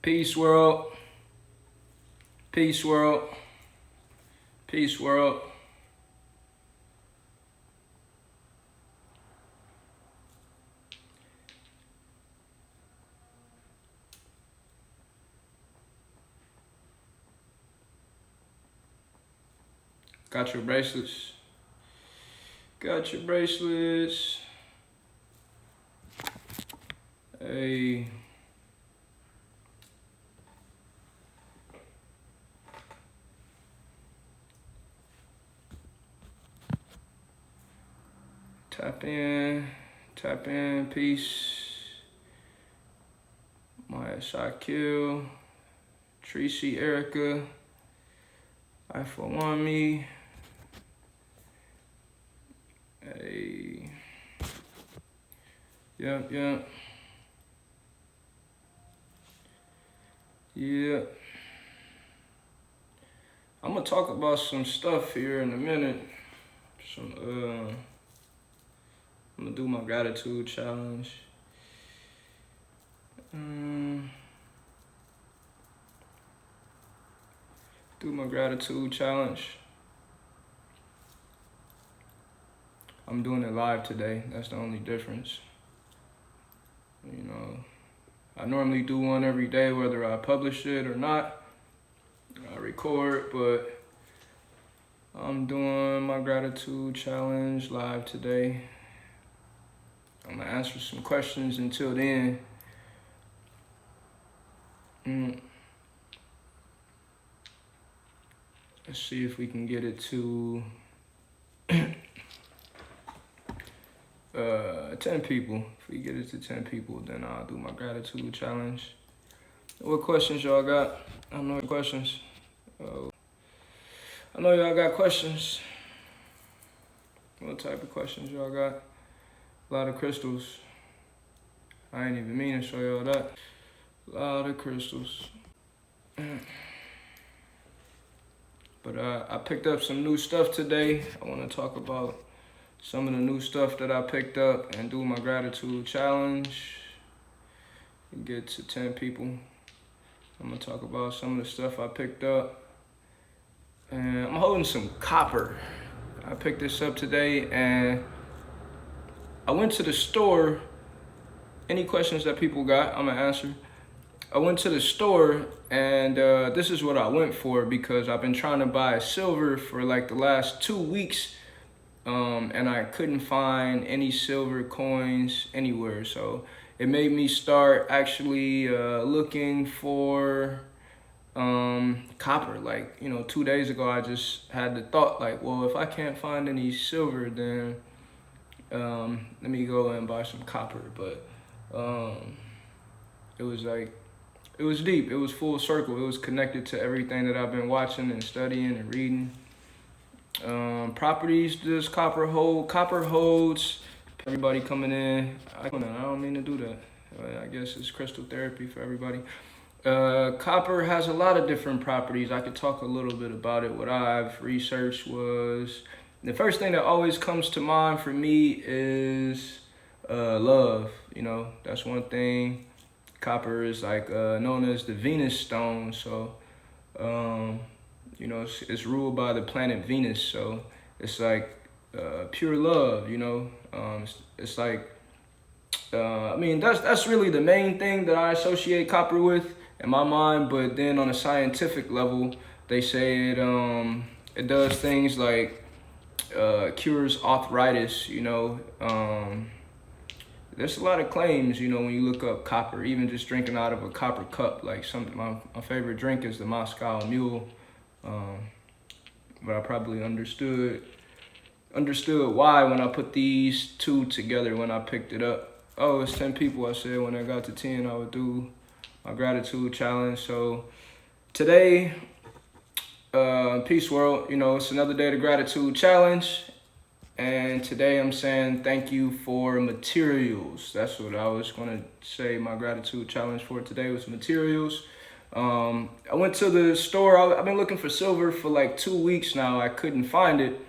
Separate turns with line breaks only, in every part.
Peace, world. Peace, world. Peace, world. Got your bracelets. Got your bracelets. Hey. Tap in, peace. Maya Shaquille, Tracy, Erica, I for one me. Hey. Yep. Yeah. I'm gonna talk about some stuff here in a minute. I'm gonna do my gratitude challenge. Do my gratitude challenge. I'm doing it live today. That's the only difference. You know, I normally do one every day, whether I publish it or not. I record, but I'm doing my gratitude challenge live today. I'm gonna answer some questions until then. Let's see if we can get it to 10 people. If we get it to 10 people, then I'll do my gratitude challenge. What questions y'all got? I know questions. I know y'all got questions. What type of questions y'all got? A lot of crystals. I ain't even mean to show y'all that. A lot of crystals. But I picked up some new stuff today. I want to talk about some of the new stuff that I picked up and do my gratitude challenge. And get to 10 people. I'm going to talk about some of the stuff I picked up. And I'm holding some copper. I picked this up today and I went to the store. Any questions that people got, I'm gonna answer. I went to the store and this is what I went for because I've been trying to buy silver for like the last 2 weeks and I couldn't find any silver coins anywhere. So it made me start actually looking for copper. Like, 2 days ago, I just had the thought like, well, if I can't find any silver, then let me go and buy some copper. But it was deep. It was full circle. It was connected to everything that I've been watching and studying and reading. Properties does copper hold? Copper holds. Everybody coming in. I don't mean to do that. I guess it's crystal therapy for everybody. Copper has a lot of different properties. I could talk a little bit about it. What I've researched was, the first thing that always comes to mind for me is love. That's one thing. Copper is like known as the Venus stone. So, it's ruled by the planet Venus. So it's like pure love, it's like, that's really the main thing that I associate copper with in my mind. But then on a scientific level, they say it does things like cures arthritis. There's a lot of claims, when you look up copper, even just drinking out of a copper cup. Like my favorite drink is the Moscow Mule, but I probably understood why when I put these two together when I picked it up. Oh, it's 10 people. I said when I got to 10, I would do my gratitude challenge. So today, peace world, it's another day of the gratitude challenge. And today I'm saying thank you for materials. That's what I was gonna say my gratitude challenge for today was materials. I went to the store. I've been looking for silver for like 2 weeks now. I couldn't find it.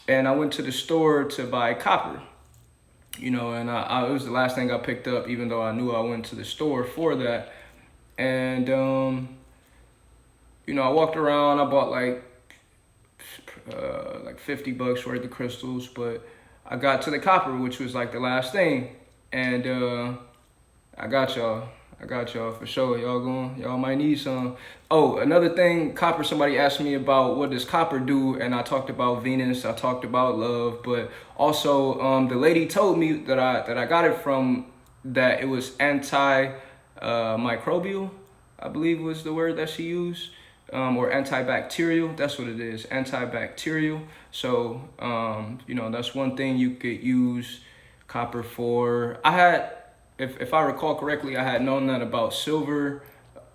And I went to the store to buy copper. And it was the last thing I picked up, even though I knew I went to the store for that. And you know, I walked around. I bought like $50 worth of crystals, but I got to the copper, which was like the last thing, and I got y'all. I got y'all for sure. Y'all might need some. Oh, another thing, copper. Somebody asked me about what does copper do, and I talked about Venus. I talked about love, but also the lady told me that I got it from that it was microbial, I believe was the word that she used, or antibacterial. That's what it is, antibacterial. So you know, that's one thing you could use copper for. I had, if I recall correctly, I had known that about silver,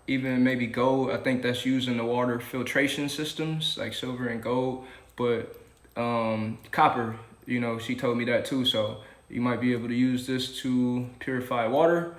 even maybe gold. I think that's used in the water filtration systems, like silver and gold. But copper, you know, she told me that too. So you might be able to use this to purify water.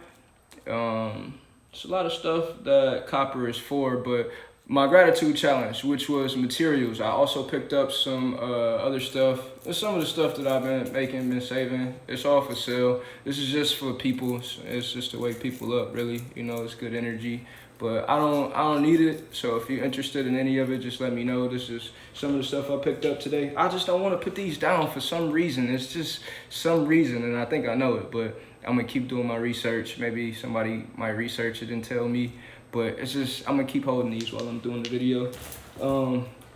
It's a lot of stuff that copper is for, but my gratitude challenge, which was materials, I also picked up some other stuff. There's some of the stuff that I've been making, been saving. It's all for sale. This is just for people. It's just to wake people up, really. You know, it's good energy. But I don't need it. So if you're interested in any of it, just let me know. This is some of the stuff I picked up today. I just don't want to put these down for some reason. It's just some reason, and I think I know it. But I'm gonna keep doing my research. Maybe somebody might research it and tell me. But it's just, I'm gonna keep holding these while I'm doing the video.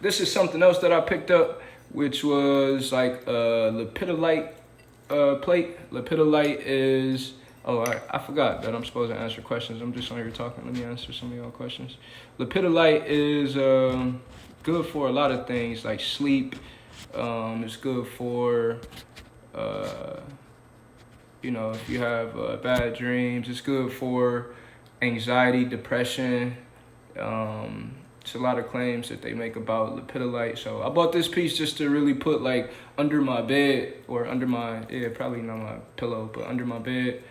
This is something else that I picked up, which was like a lepidolite plate. Lepidolite is, I forgot that I'm supposed to answer questions. I'm just on here talking. Let me answer some of y'all questions. Lepidolite is good for a lot of things like sleep. It's good for, you know, if you have bad dreams. It's good for anxiety, depression. It's a lot of claims that they make about lepidolite. So I bought this piece just to really put like under my bed, or under my, probably not my pillow, but under my bed,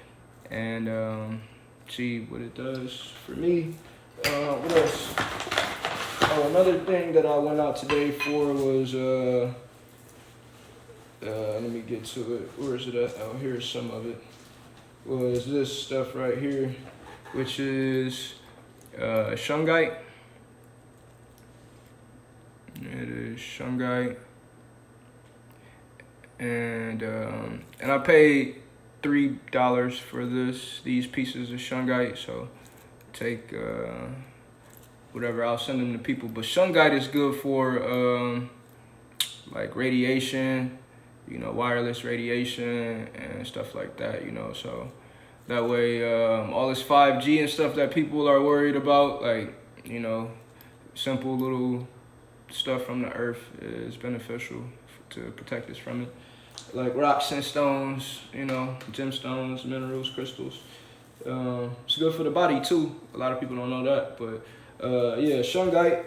and see what it does for me. What else? Oh, another thing that I went out today for was, let me get to it. Where is it at? Oh, here's some of it. Was this stuff right here, which is shungite. It is shungite, and I paid $3 for these pieces of shungite. So take whatever, I'll send them to people. But shungite is good for like radiation, you know, wireless radiation and stuff like that, you know. So that way, all this 5G and stuff that people are worried about, like, you know, simple little stuff from the earth is beneficial to protect us from it. Like rocks and stones, you know, gemstones, minerals, crystals. It's good for the body too. A lot of people don't know that, but yeah, shungite.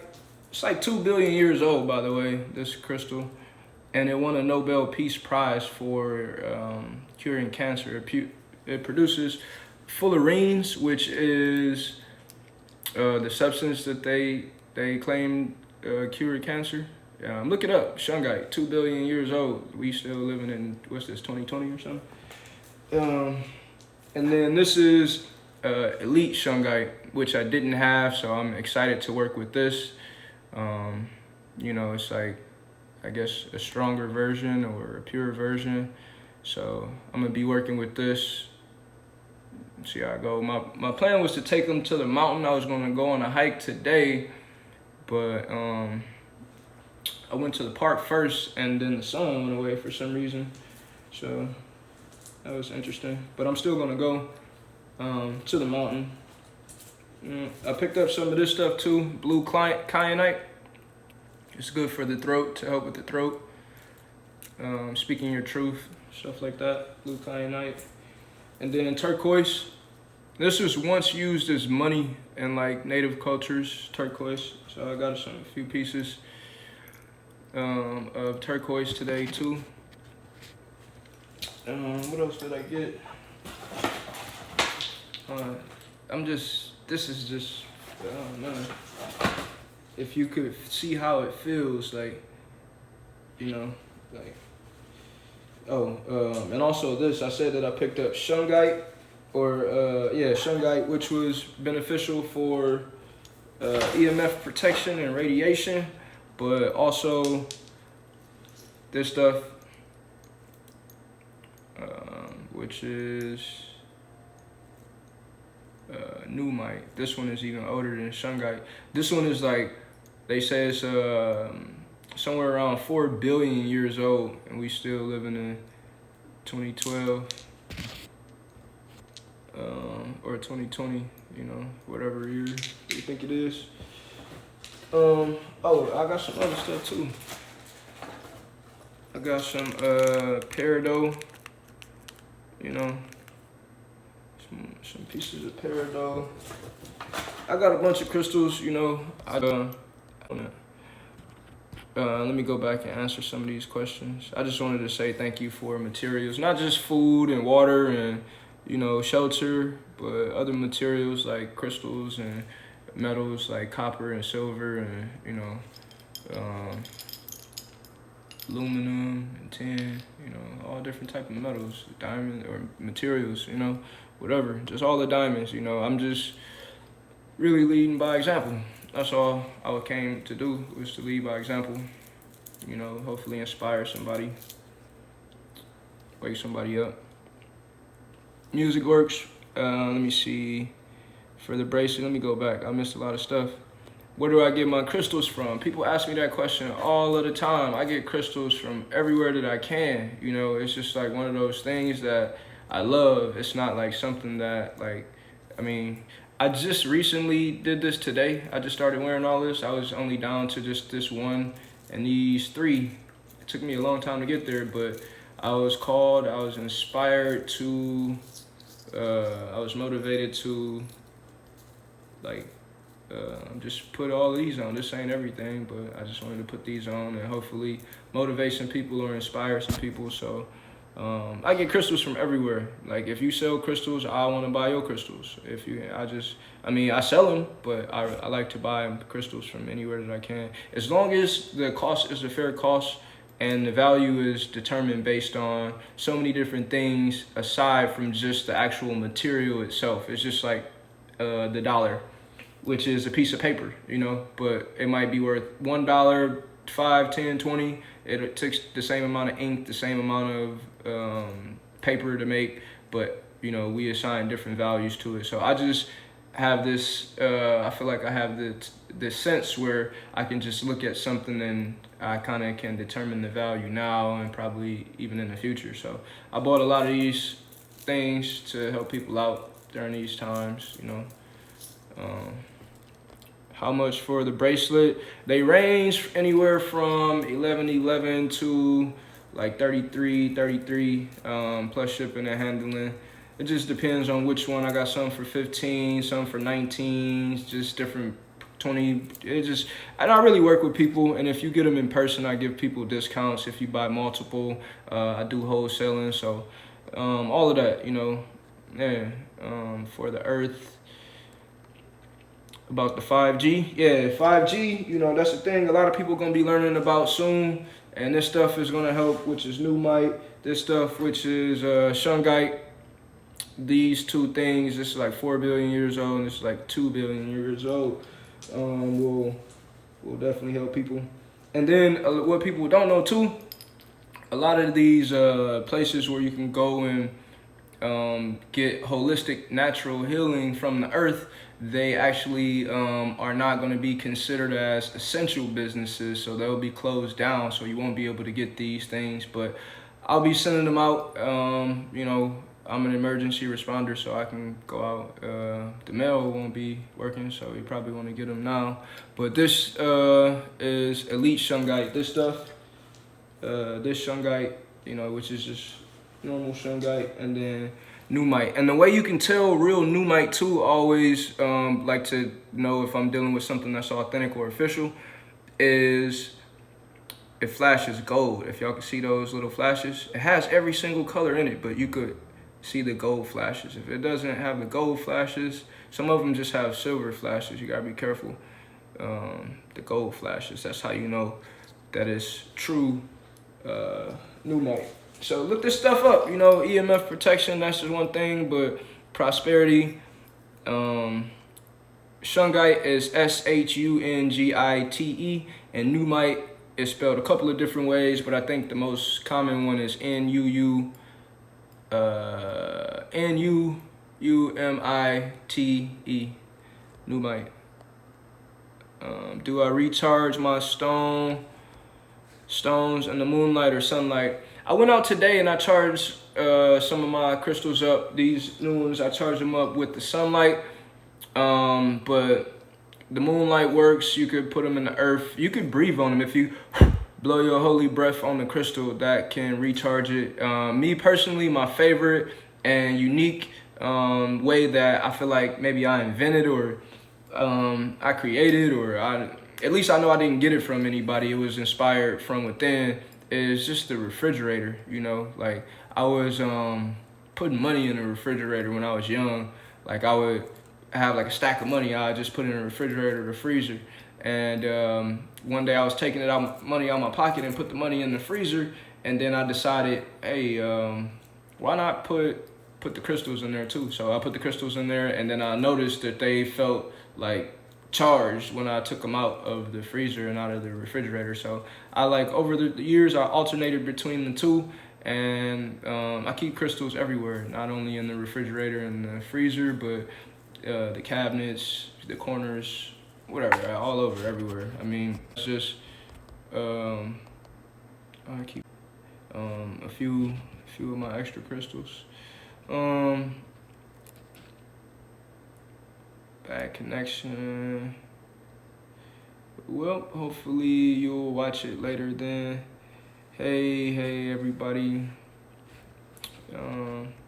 It's like 2 billion years old, by the way, this crystal. And it won a Nobel Peace Prize for curing cancer. It produces fullerenes, which is the substance that they claim cured cancer. Look it up, shungite, 2 billion years old. We still living in, what's this, 2020 or something? And then this is elite shungite, which I didn't have, so I'm excited to work with this. You know, it's like, I guess, a stronger version or a pure version. So I'm gonna be working with this. See how I go. My plan was to take them to the mountain. I was gonna go on a hike today, but I went to the park first, and then the sun went away for some reason. So that was interesting. But I'm still gonna go to the mountain. I picked up some of this stuff too, blue kyanite. It's good for the throat, to help with the throat. Speaking your truth, stuff like that, blue kyanite. And then turquoise. This was once used as money in like native cultures, turquoise. So I got a few pieces of turquoise today too. What else did I get? This is just, man. If you could see how it feels, like, you know, like, and also this, I said that I picked up shungite, shungite, which was beneficial for EMF protection and radiation, but also this stuff, which is Newmite. This one is even older than shungite. This one is like, they say it's somewhere around 4 billion years old, and we still living in 2012 or 2020, you know, whatever year you think it is. Oh, I got some other stuff too. I got some peridot, you know, some pieces of peridot. I got a bunch of crystals, you know. Let me go back and answer some of these questions. I just wanted to say thank you for materials, not just food and water and, you know, shelter, but other materials like crystals and metals like copper and silver and, you know, aluminum and tin, you know, all different type of metals, diamond or materials, you know, whatever, just all the diamonds, you know. I'm just really leading by example. That's all I came to do, was to lead by example, you know, hopefully inspire somebody, wake somebody up. Music works. Let me see. For the bracelet, let me go back. I missed a lot of stuff. Where do I get my crystals from? People ask me that question all of the time. I get crystals from everywhere that I can. You know, it's just like one of those things that I love. It's not like something that, like, I mean, I just recently did this today. I just started wearing all this. I was only down to just this one and these three. It took me a long time to get there, but I was inspired to, I was motivated to, like, just put all these on. This ain't everything, but I just wanted to put these on and hopefully motivate some people or inspire some people. So I get crystals from everywhere. Like, if you sell crystals, I want to buy your crystals. I sell them, but I like to buy crystals from anywhere that I can. As long as the cost is a fair cost and the value is determined based on so many different things aside from just the actual material itself. It's just like the dollar, which is a piece of paper, you know, but it might be worth $1, 5, 10, 20. It takes the same amount of ink, the same amount of paper to make, but, you know, we assign different values to it. So I just have this, I feel like I have this sense where I can just look at something and I kind of can determine the value now and probably even in the future. So I bought a lot of these things to help people out during these times, you know. How much for the bracelet? They range anywhere from $11.11 to like $33 plus shipping and handling. It just depends on which one. I got some for 15, some for 19, just different 20. I don't really work with people, and if you get them in person, I give people discounts if you buy multiple. I do wholesaling, so all of that, you know. Yeah, for the earth. About the 5G. Yeah, 5G, you know, that's the thing a lot of people going to be learning about soon. And this stuff is going to help, which is Newmite. This stuff, which is shungite. These two things, this is like 4 billion years old, and this is like 2 billion years old. Will definitely help people. And then what people don't know too, a lot of these places where you can go and get holistic natural healing from the earth, they actually are not going to be considered as essential businesses, so they'll be closed down, so you won't be able to get these things. But I'll be sending them out. You know, I'm an emergency responder, so I can go out. The mail won't be working, so you probably want to get them now. But this is elite shungite. This stuff, this shungite, you know, which is just normal shungite, and then Newmite. And the way you can tell real Newmite too, always like to know if I'm dealing with something that's authentic or official, is it flashes gold. If y'all can see those little flashes, it has every single color in it, but you could see the gold flashes. If it doesn't have the gold flashes, some of them just have silver flashes. You gotta be careful. The gold flashes, that's how you know that it's true Newmite. So look this stuff up, you know, EMF protection, that's just one thing, but prosperity. Shungite is Shungite, and Numite is spelled a couple of different ways, but I think the most common one is Numite. Numite. Do I recharge my stones in the moonlight or sunlight? I went out today and I charged some of my crystals up. These new ones, I charged them up with the sunlight. But the moonlight works. You could put them in the earth. You could breathe on them. If you blow your holy breath on the crystal, that can recharge it. Me personally, my favorite and unique way that I feel like maybe I invented or I created, or at least I know I didn't get it from anybody. It was inspired from within. Is just the refrigerator. You know, like I was putting money in the refrigerator when I was young. Like I would have like a stack of money. I just put it in the refrigerator or the freezer. And one day I was taking money out of my pocket and put the money in the freezer. And then I decided, hey, why not put the crystals in there too? So I put the crystals in there, and then I noticed that they felt like charged when I took them out of the freezer and out of the refrigerator. So I like over the years I alternated between the two, and I keep crystals everywhere, not only in the refrigerator and the freezer, but the cabinets, the corners, whatever, all over, everywhere. I mean, it's just I keep a few of my extra crystals. Bad connection. Well, hopefully you'll watch it later then. Hey everybody.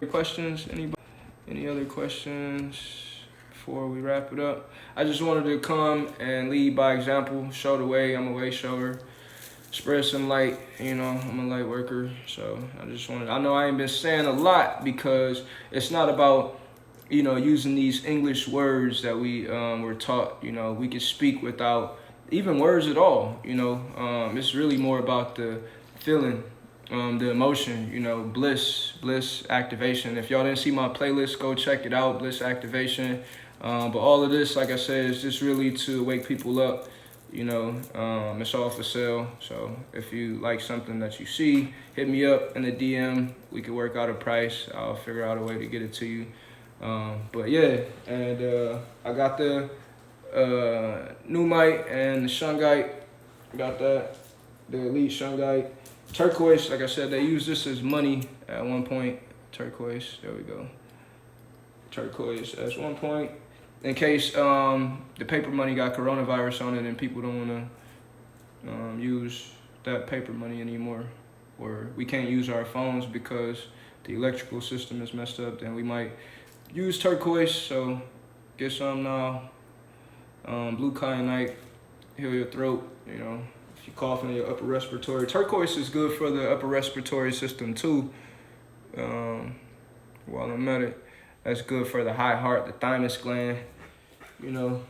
Questions? Anybody? Any other questions before we wrap it up? I just wanted to come and lead by example, show the way. I'm a way shower, spread some light. You know, I'm a light worker, so I know I ain't been saying a lot because it's not about, you know, using these English words that we were taught. You know, we can speak without even words at all. You know, it's really more about the feeling, the emotion, you know, bliss activation. If y'all didn't see my playlist, go check it out, bliss activation. But all of this, like I said, is just really to wake people up. You know, it's all for sale. So if you like something that you see, hit me up in the DM. We could work out a price. I'll figure out a way to get it to you. But yeah, and I got the Numite and the Shungite. Got that, the Elite Shungite. Turquoise, like I said, they used this as money at one point. Turquoise, there we go. Turquoise at one point. In case the paper money got coronavirus on it and people don't want to use that paper money anymore, or we can't use our phones because the electrical system is messed up, then we might use turquoise. So get some now. Blue kyanite, heal your throat, you know, if you cough in your upper respiratory. Turquoise is good for the upper respiratory system too. While I'm at it, that's good for the high heart, the thymus gland. You know,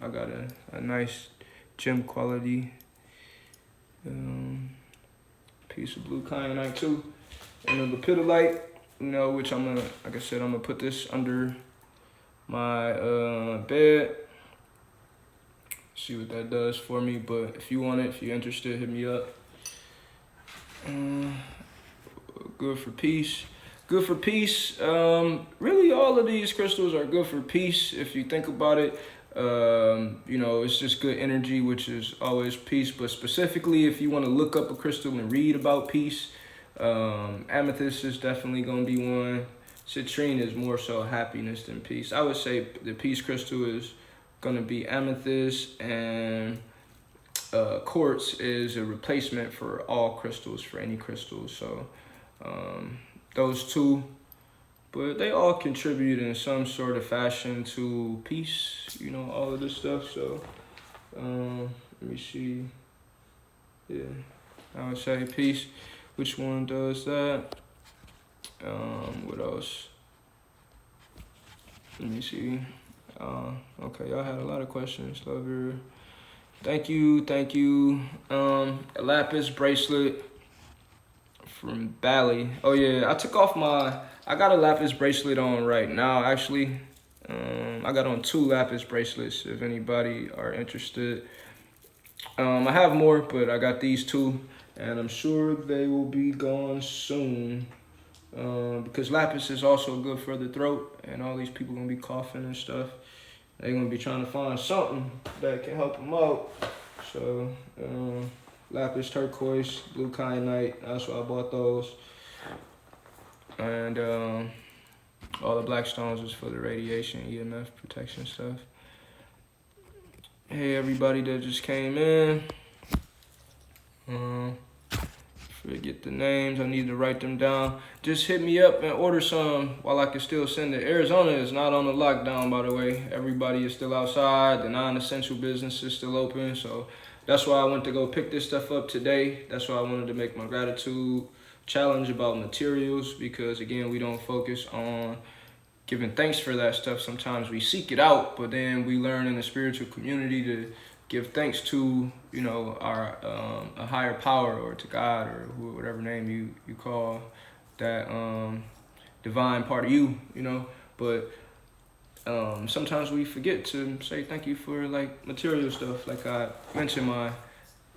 I got a nice gem quality piece of blue kyanite too. And the lepidolite, you know, which I'm gonna, like I said, I'm gonna put this under my bed. See what that does for me. But if you want it, if you're interested, hit me up. Good for peace. Good for peace. Really, all of these crystals are good for peace. If you think about it, you know, it's just good energy, which is always peace. But specifically, if you want to look up a crystal and read about peace, amethyst is definitely going to be one. Citrine is more so happiness than peace. I would say the peace crystal is going to be amethyst, and quartz is a replacement for all crystals, for any crystals. So those two, but they all contribute in some sort of fashion to peace, you know, all of this stuff. So let me see. Yeah, I would say peace. Which one does that? What else? Let me see. Okay, y'all had a lot of questions. Love your. Thank you. A lapis bracelet from Bali. Oh yeah, I took off I got a lapis bracelet on right now, actually. I got on 2 lapis bracelets if anybody are interested. I have more, but I got these 2, and I'm sure they will be gone soon. Because lapis is also good for the throat, and all these people gonna be coughing and stuff. They're gonna be trying to find something that can help them out. So, lapis turquoise, blue kyanite, that's why I bought those. And all the black stones is for the radiation, EMF protection stuff. Hey everybody that just came in. Forget the names, I need to write them down. Just hit me up and order some while I can still send it. Arizona is not on the lockdown, by the way. Everybody is still outside. The non-essential business is still open. So that's why I went to go pick this stuff up today. That's why I wanted to make my gratitude challenge about materials, because again, we don't focus on giving thanks for that stuff. Sometimes we seek it out, but then we learn in the spiritual community to give thanks to, you know, our a higher power, or to God, or whatever name you call that divine part of you, you know. But sometimes we forget to say thank you for like material stuff. Like I mentioned my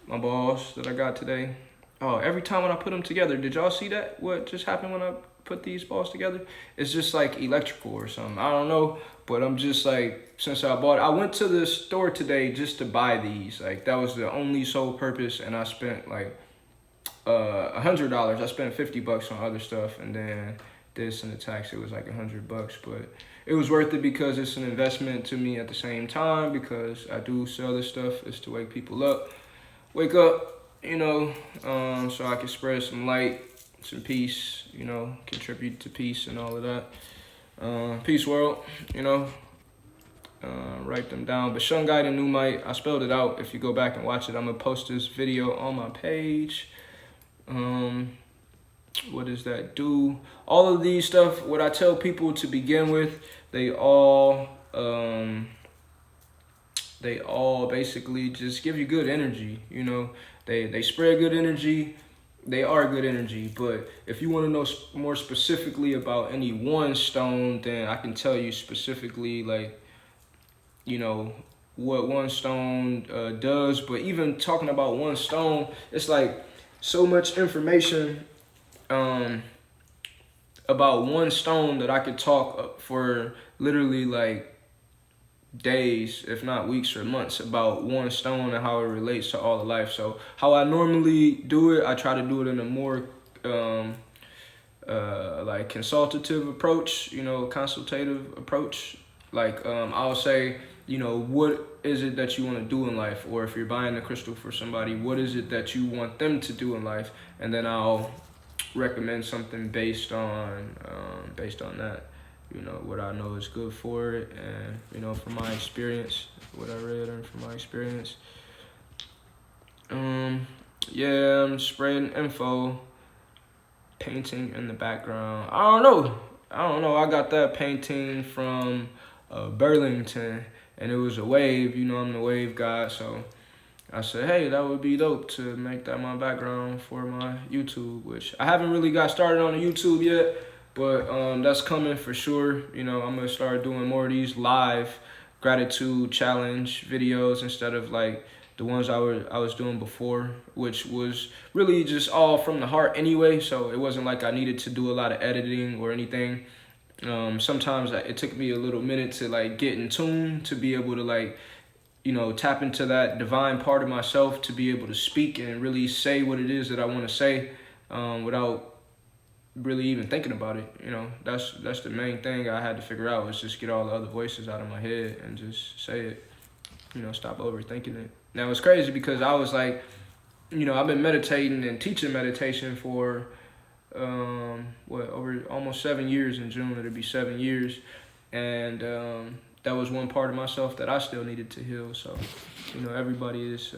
balls that I got today. Oh, every time when I put them together, did y'all see that? What just happened when I put these balls together? It's just like electrical or something. I don't know, but I'm just like, since I bought it, I went to the store today just to buy these. Like that was the only sole purpose, and I spent like $100. I spent $50 on other stuff, and then this and the tax, it was like $100. But it was worth it because it's an investment to me at the same time, because I do sell this stuff. It's to wake people up, wake up, you know, so I can spread some light, some peace, you know, contribute to peace and all of that. Peace world, you know, write them down. But Shungite and Numite, I spelled it out. If you go back and watch it, I'm gonna post this video on my page. What does that do? All of these stuff, what I tell people to begin with, they all basically just give you good energy, you know. They spread good energy. They are good energy. But if you want to know more specifically about any one stone, then I can tell you specifically, like, you know, what one stone does. But even talking about one stone, it's like so much information about one stone that I could talk for literally like days, if not weeks or months, about one stone and how it relates to all of life. So how I normally do it, I try to do it in a more like consultative approach, you know, consultative approach. Like I'll say, you know, what is it that you want to do in life? Or if you're buying a crystal for somebody, what is it that you want them to do in life? And then I'll recommend something based on that. You know, what I know is good for it, and, you know, from my experience, what I read and from my experience. Yeah, I'm spreading info, painting in the background. I don't know. I got that painting from Burlington, and it was a wave. You know, I'm the wave guy, so I said, hey, that would be dope to make that my background for my YouTube, which I haven't really got started on the YouTube yet. But that's coming for sure. You know, I'm going to start doing more of these live gratitude challenge videos instead of like the ones I was doing before, which was really just all from the heart anyway. So it wasn't like I needed to do a lot of editing or anything. Sometimes it took me a little minute to like get in tune, to be able to like, you know, tap into that divine part of myself, to be able to speak and really say what it is that I want to say without really even thinking about it. You know, that's the main thing I had to figure out, was just get all the other voices out of my head and just say it, you know, stop overthinking it. Now it's crazy because I was like, you know, I've been meditating and teaching meditation for over almost 7 years. In June it'll be 7 years, and that was one part of myself that I still needed to heal. So, you know, everybody is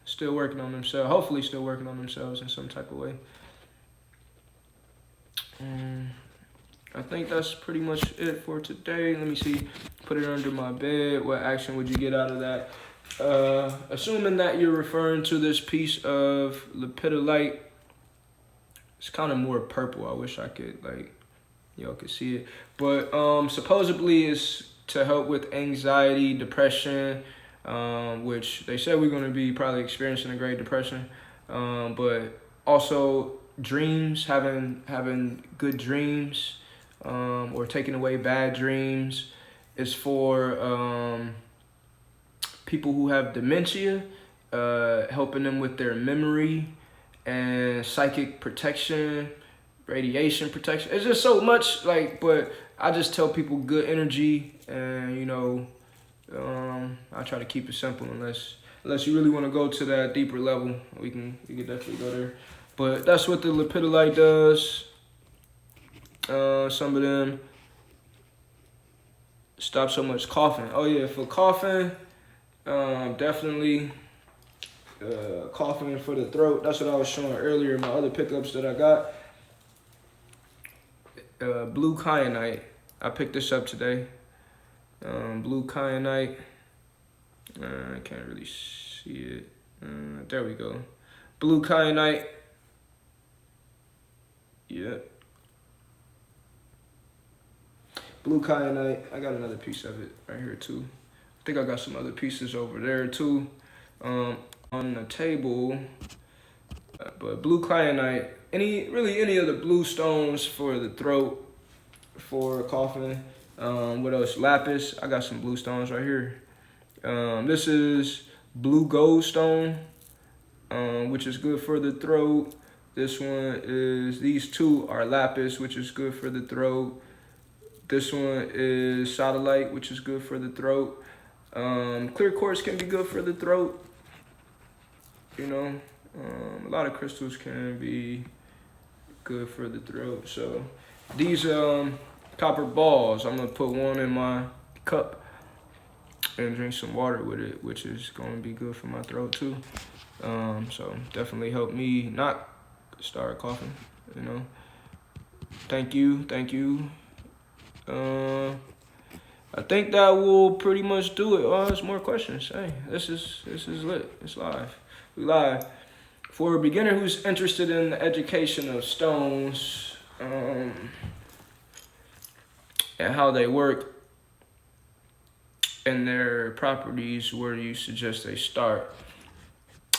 still working on themselves, hopefully still working on themselves in some type of way. I think that's pretty much it for today. Let me see. Put it under my bed. What action would you get out of that? Assuming that you're referring to this piece of lepidolite It's kind of more purple. I wish I could, like, y'all could see it. But supposedly it's to help with anxiety, depression, which they said we're going to be probably experiencing a Great Depression. But also dreams, having good dreams, or taking away bad dreams. Is for people who have dementia, helping them with their memory and psychic protection, radiation protection. It's just so much, like, but I just tell people good energy, and I try to keep it simple unless you really want to go to that deeper level. We can definitely go there. But that's what the lepidolite does. Some of them stop so much coughing. Oh yeah, for coughing, definitely coughing for the throat. That's what I was showing earlier in my other pickups that I got. Blue kyanite. I picked this up today. Blue kyanite. I can't really see it. There we go. Blue kyanite. Yeah. Blue kyanite. I got another piece of it right here too. I think I got some other pieces over there too, on the table. But blue kyanite. Any of the blue stones for the throat, for coughing. What else? Lapis. I got some blue stones right here. This is blue gold stone, which is good for the throat. This one is, these two are lapis, which is good for the throat. This one is sodalite, which is good for the throat. Clear quartz can be good for the throat. A lot of crystals can be good for the throat. So these copper balls, I'm gonna put one in my cup and drink some water with it, which is gonna be good for my throat too. So definitely help me not start coughing. Thank you. I think that will pretty much do it. Oh, there's more questions. Hey, this is lit. It's live. We live. For a beginner who's interested in the education of stones, and how they work and their properties, where do you suggest they start?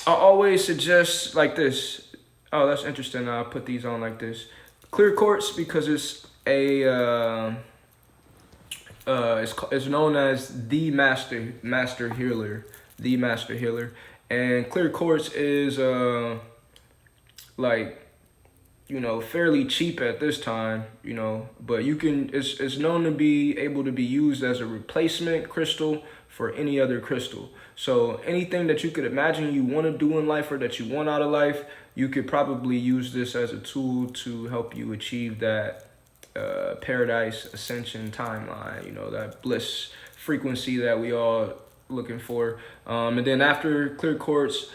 I always suggest like this. Oh, that's interesting. I'll put these on like this. Clear quartz, because it's it's known as the master healer, and clear quartz is fairly cheap at this time, but it's known to be able to be used as a replacement crystal for any other crystal. So anything that you could imagine you want to do in life or that you want out of life, you could probably use this as a tool to help you achieve that paradise ascension timeline, that bliss frequency that we all looking for. And then after clear quartz,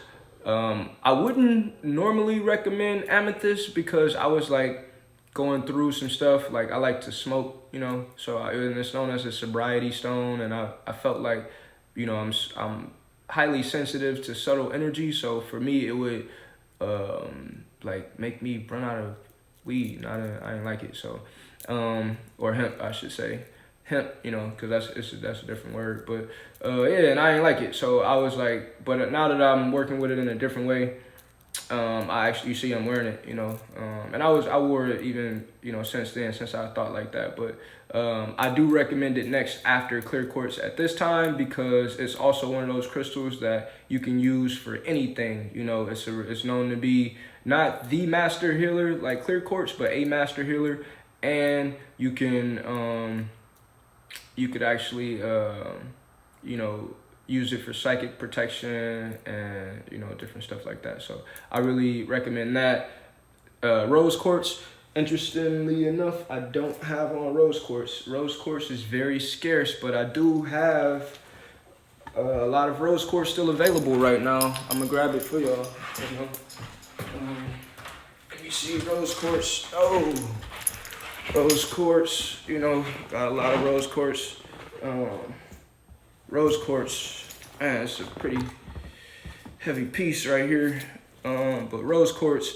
I wouldn't normally recommend amethyst, because I was like going through some stuff. Like I like to smoke, so and it's known as a sobriety stone, and I felt like, I'm highly sensitive to subtle energy. So for me, it would make me run out of weed. I didn't like it. So or hemp, I should say. Hemp, because that's a different word. But and I ain't like it. So I was like, but now that I'm working with it in a different way, I actually, you see I'm wearing it, and I wore it even, since then, since I thought like that. But I do recommend it next after clear quartz at this time, because it's also one of those crystals that you can use for anything. It's known to be not the master healer like clear quartz, but a master healer, and you can you could actually use it for psychic protection and different stuff like that. So I really recommend that. Rose quartz, interestingly enough, I don't have on rose quartz. Rose quartz is very scarce, but I do have a lot of rose quartz still available right now. I'm gonna grab it for y'all. Let me see rose quartz. Oh, rose quartz, got a lot of rose quartz. Rose quartz, man, it's a pretty heavy piece right here. But rose quartz,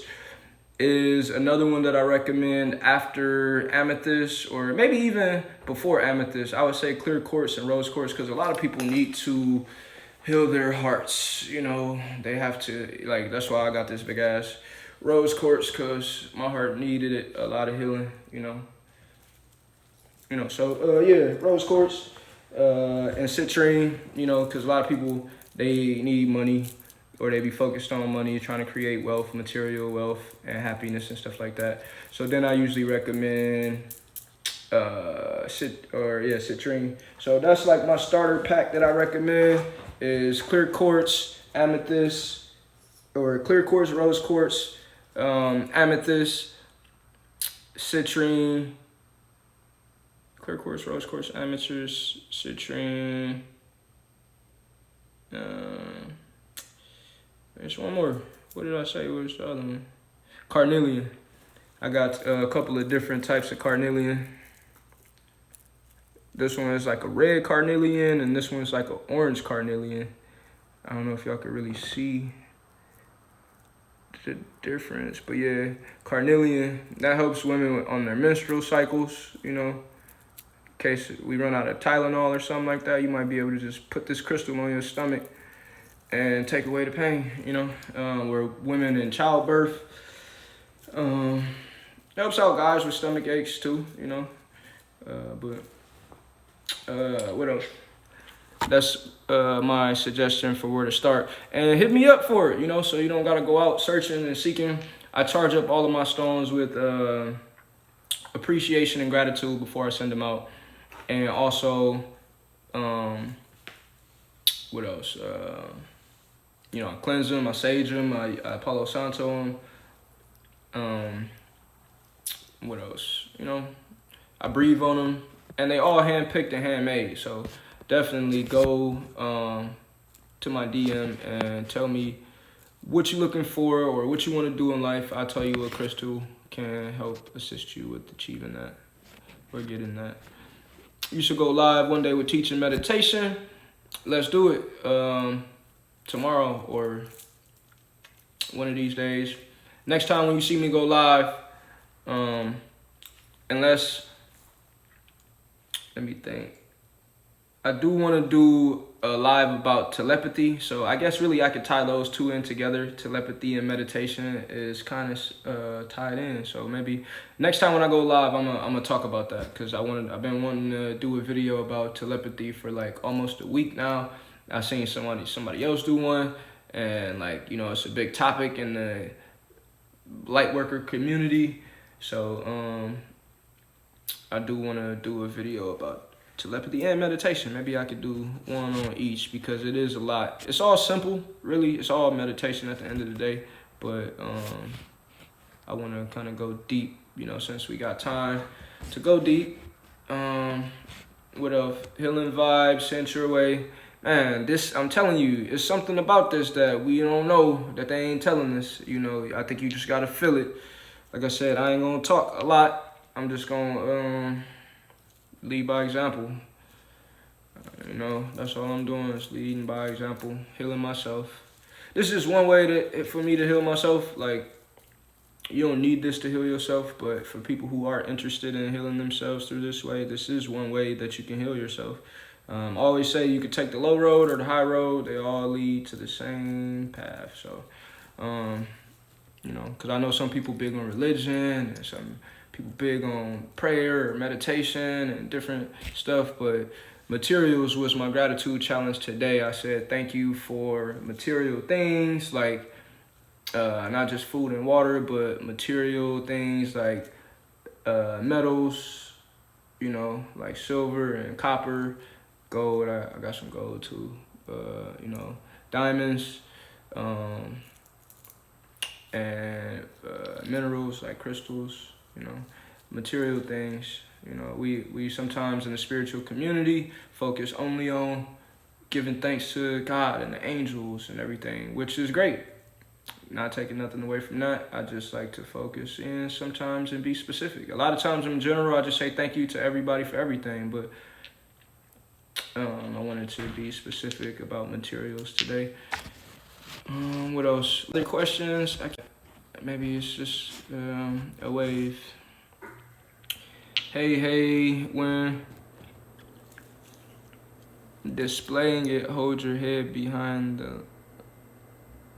is another one that I recommend after amethyst, or maybe even before amethyst. I would say clear quartz and rose quartz, because a lot of people need to heal their hearts. You know, they have to, like, that's why I got this big ass rose quartz, because my heart needed it, a lot of healing, you know. So yeah, rose quartz and citrine, you know, because a lot of people, they need money, or they be focused on money, trying to create wealth, material wealth, and happiness and stuff like that. So then I usually recommend citrine. So that's like my starter pack that I recommend is clear quartz, amethyst, or clear quartz, rose quartz, amethyst, citrine, clear quartz, rose quartz, amethyst, citrine. There's one more. What did I say was the other one? Carnelian. I got a couple of different types of carnelian. This one is like a red carnelian, and this one's like an orange carnelian. I don't know if y'all can really see the difference, but yeah, carnelian, that helps women on their menstrual cycles, you know. In case we run out of Tylenol or something like that, you might be able to just put this crystal on your stomach and take away the pain, you know. Where women in childbirth, helps out guys with stomach aches too, you know. What else? That's my suggestion for where to start. And hit me up for it, you know, so you don't gotta go out searching and seeking. I charge up all of my stones with appreciation and gratitude before I send them out. And also, what else? You know, I cleanse them, I sage them, I Palo Santo them. What else? You know, I breathe on them, and they all hand-picked and handmade. So definitely go to my DM and tell me what you're looking for or what you want to do in life. I'll tell you what crystal can help assist you with achieving that or getting that. You should go live one day with teaching meditation. Let's do it tomorrow or one of these days. Next time when you see me go live, unless, let me think. I do want to do a live about telepathy. So I guess really I could tie those two in together. Telepathy and meditation is kind of tied in. So maybe next time when I go live, I'm gonna talk about that, because I've been wanting to do a video about telepathy for like almost a week now. I seen somebody else do one, and like, you know, it's a big topic in the light worker community. So I do want to do a video about telepathy and meditation. Maybe I could do one on each, because it is a lot. It's all simple, really. It's all meditation at the end of the day. But I want to kind of go deep, you know, since we got time to go deep. What else? Healing vibes, sent your way. Man, this, I'm telling you, it's something about this that we don't know, that they ain't telling us. You know, I think you just got to feel it. Like I said, I ain't going to talk a lot. I'm just going to lead by example. You know, that's all I'm doing, is leading by example, healing myself. This is one way for me to heal myself. Like, you don't need this to heal yourself, but for people who are interested in healing themselves through this way, this is one way that you can heal yourself. I always say you could take the low road or the high road. They all lead to the same path. So, you know, because I know some people big on religion, and some people big on prayer or meditation and different stuff, but materials was my gratitude challenge today. I said thank you for material things, like not just food and water, but material things like metals, you know, like silver and copper, gold. I got some gold too, you know, diamonds, and minerals like crystals, you know, material things. You know, we sometimes in the spiritual community focus only on giving thanks to God and the angels and everything, which is great. Not taking nothing away from that. I just like to focus in sometimes and be specific. A lot of times in general, I just say thank you to everybody for everything, but I wanted to be specific about materials today. What else? Other questions? maybe it's just a wave. Hey, when displaying it, hold your head behind the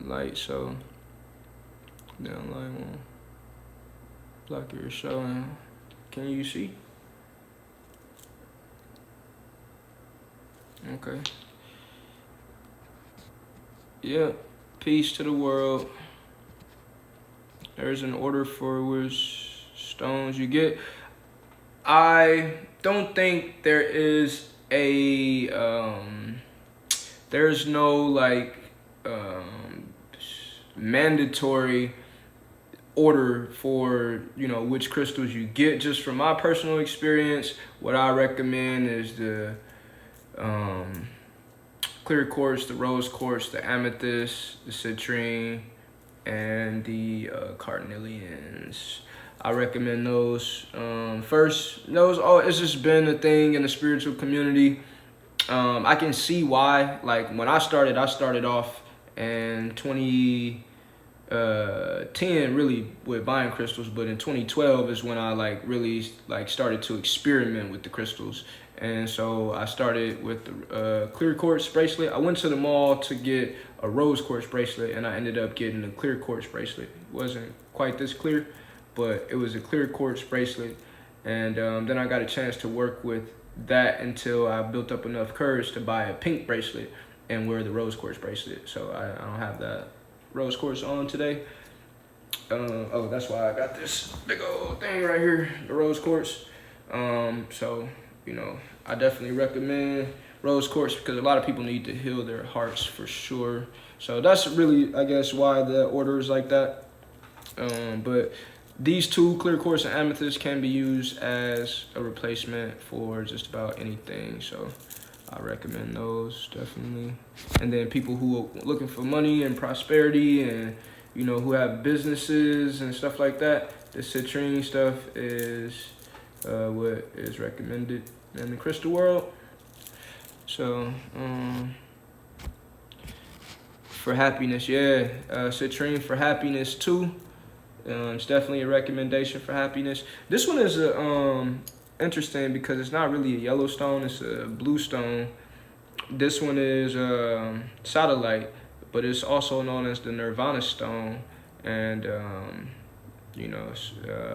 light so the light won't block your showing. Can you see? Okay. Yeah. Peace to the world. There's an order for which stones you get. I don't think there is a there's no like mandatory order for, you know, which crystals you get. Just from my personal experience, what I recommend is the clear quartz, the rose quartz, the amethyst, the citrine, and the carnelians. I recommend those. First, those, it's just been a thing in the spiritual community. I can see why. Like when I started off in 2010 really with buying crystals, but in 2012 is when I really started to experiment with the crystals. And so I started with the clear quartz bracelet. I went to the mall to get a rose quartz bracelet, and I ended up getting a clear quartz bracelet. It wasn't quite this clear, but it was a clear quartz bracelet. And then I got a chance to work with that until I built up enough courage to buy a pink bracelet and wear the rose quartz bracelet. So I don't have that rose quartz on today. Oh, that's why I got this big old thing right here, the rose quartz. So, you know, I definitely recommend rose quartz because a lot of people need to heal their hearts for sure. So that's really, I guess, why the order is like that. But these two, clear quartz and amethyst, can be used as a replacement for just about anything. So I recommend those definitely. And then people who are looking for money and prosperity and, you know, who have businesses and stuff like that, the citrine stuff is what is recommended in the crystal world. So for happiness, yeah, citrine for happiness too. It's definitely a recommendation for happiness. This one is interesting because it's not really a yellow stone, it's a blue stone. This one is satellite, but it's also known as the Nirvana stone. And you know,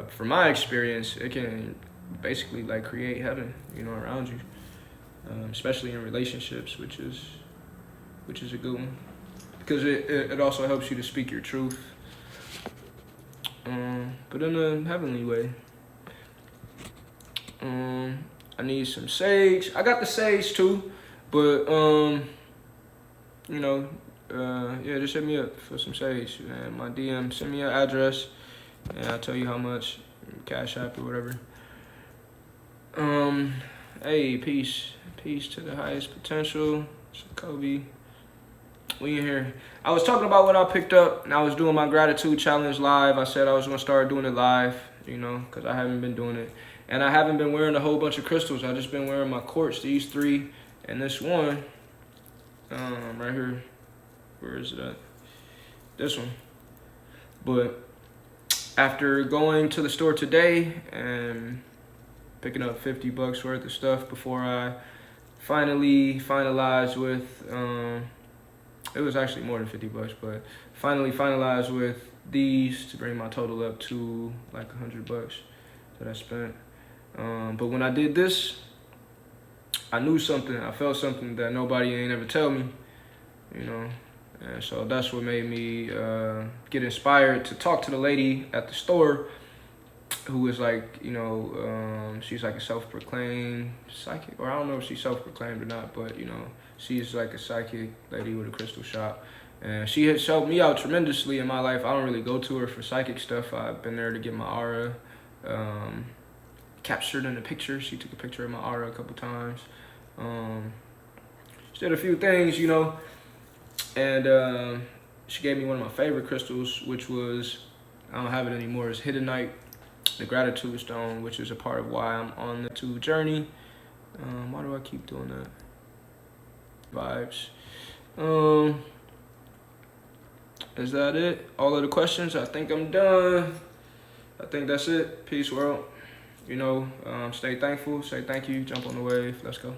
from my experience, it can basically create heaven, you know, around you, especially in relationships, which is a good one because it also helps you to speak your truth, but in a heavenly way. I need some sage. I got the sage too, but you know, yeah, just hit me up for some sage. And my DM, send me your address, and I'll tell you how much, Cash App or whatever. Hey, peace to the highest potential. It's Kobe. We in here. I was talking about what I picked up, and I was doing my gratitude challenge live. I said I was gonna start doing it live, you know, because I haven't been doing it. And I haven't been wearing a whole bunch of crystals. I just been wearing my quartz, these three, and this one, right here. Where is it at? This one. But after going to the store today and picking up $50 worth of stuff before I finally finalized with, it was actually more than $50, but finally finalized with these to bring my total up to like $100 that I spent. But when I did this, I knew something. I felt something that nobody ain't ever tell me, you know. And so that's what made me get inspired to talk to the lady at the store who is you know, she's like a self-proclaimed psychic, or I don't know if she's self-proclaimed or not, but you know, she's like a psychic lady with a crystal shop. And she has helped me out tremendously in my life. I don't really go to her for psychic stuff. I've been there to get my aura captured in a picture. She took a picture of my aura a couple times. She did a few things, you know. And she gave me one of my favorite crystals, which was, I don't have it anymore, it's Hiddenite, the gratitude stone, which is a part of why I'm on the gratitude journey. Why do I keep doing that? Vibes. Is that it? All of the questions? I think I'm done. I think that's it. Peace, world. You know, stay thankful. Say thank you. Jump on the wave. Let's go.